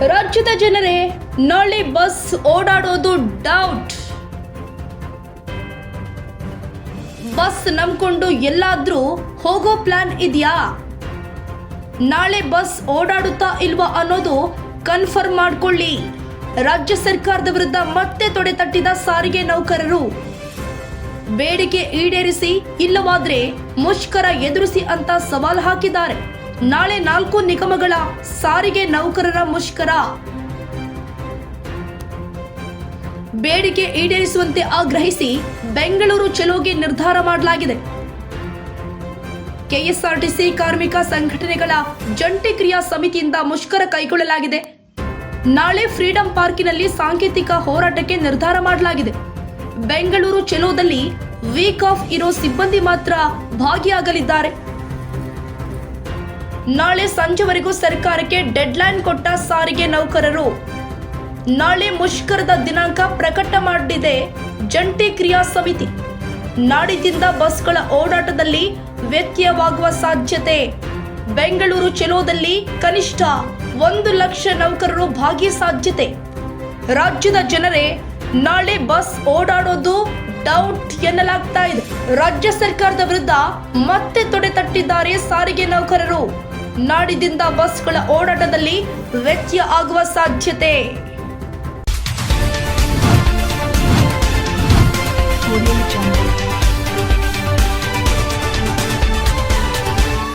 ರಾಜ್ಯದ ಜನರೇ, ನಾಳೆ ಬಸ್ ಓಡಾಡೋದು ಡೌಟ್. ಬಸ್ ನಂಬ್ಕೊಂಡು ಎಲ್ಲಾದ್ರೂ ಹೋಗೋ ಪ್ಲಾನ್ ಇದೆಯಾ? ನಾಳೆ ಬಸ್ ಓಡಾಡುತ್ತಾ ಇಲ್ವಾ ಅನ್ನೋದು ಕನ್ಫರ್ಮ್ ಮಾಡ್ಕೊಳ್ಳಿ. ರಾಜ್ಯ ಸರ್ಕಾರದ ವಿರುದ್ಧ ಮತ್ತೆ ತೊಡೆ ತಟ್ಟಿದ ಸಾರಿಗೆ ನೌಕರರು. ಬೇಡಿಕೆ ಈಡೇರಿಸಿ, ಇಲ್ಲವಾದ್ರೆ ಮುಷ್ಕರ ಎದುರಿಸಿ ಅಂತ ಸವಾಲ್ ಹಾಕಿದ್ದಾರೆ. ನಾಳೆ 4 ನಿಗಮಗಳ ಸಾರಿಗೆ ನೌಕರರ ಮುಷ್ಕರ. ಬೇಡಿಕೆ ಈಡೇರಿಸುವಂತೆ ಆಗ್ರಹಿಸಿ ಬೆಂಗಳೂರು ಚಲೋಗೆ ನಿರ್ಧಾರ ಮಾಡಲಾಗಿದೆ. ಕೆಎಸ್ಆರ್ಟಿಸಿ ಕಾರ್ಮಿಕ ಸಂಘಟನೆಗಳ ಜಂಟಿ ಕ್ರಿಯಾ ಸಮಿತಿಯಿಂದ ಮುಷ್ಕರ ಕೈಗೊಳ್ಳಲಾಗಿದೆ. ನಾಳೆ ಫ್ರೀಡಂ ಪಾರ್ಕಿನಲ್ಲಿ ಸಾಂಕೇತಿಕ ಹೋರಾಟಕ್ಕೆ ನಿರ್ಧಾರ ಮಾಡಲಾಗಿದೆ. ಬೆಂಗಳೂರು ಚಲೋದಲ್ಲಿ ವೀಕ್ ಆಫ್ ಇರೋ ಸಿಬ್ಬಂದಿ ಮಾತ್ರ ಭಾಗಿಯಾಗಲಿದ್ದಾರೆ. ನಾಳೆ ಸಂಜೆವರೆಗೂ ಸರ್ಕಾರಕ್ಕೆ ಡೆಡ್ಲೈನ್ ಕೊಟ್ಟ ಸಾರಿಗೆ ನೌಕರರು. ನಾಳೆ ಮುಷ್ಕರದ ದಿನಾಂಕ ಪ್ರಕಟ ಮಾಡಿದೆ ಜಂಟಿ ಕ್ರಿಯಾ ಸಮಿತಿ. ನಾಡಿದ್ದಿಂದ ಬಸ್ಗಳ ಓಡಾಟದಲ್ಲಿ ವ್ಯತ್ಯಯವಾಗುವ ಸಾಧ್ಯತೆ. ಬೆಂಗಳೂರು ಚಲೋದಲ್ಲಿ ಕನಿಷ್ಠ 1 ಲಕ್ಷ ನೌಕರರು ಭಾಗಿ ಸಾಧ್ಯತೆ. ರಾಜ್ಯದ ಜನರೇ, ನಾಳೆ ಬಸ್ ಓಡಾಡೋದು ಡೌಟ್ ಎನ್ನಲಾಗ್ತಾ ಇದೆ. ರಾಜ್ಯ ಸರ್ಕಾರದ ವಿರುದ್ಧ ಮತ್ತೆ ತೊಡೆ ತಟ್ಟಿದ್ದಾರೆ ಸಾರಿಗೆ ನೌಕರರು. ನಾಡಿದ್ದಿಂದ ಬಸ್ಗಳ ಓಡಾಟದಲ್ಲಿ ವ್ಯತ್ಯಯ ಆಗುವ ಸಾಧ್ಯತೆ. Audio Jungle.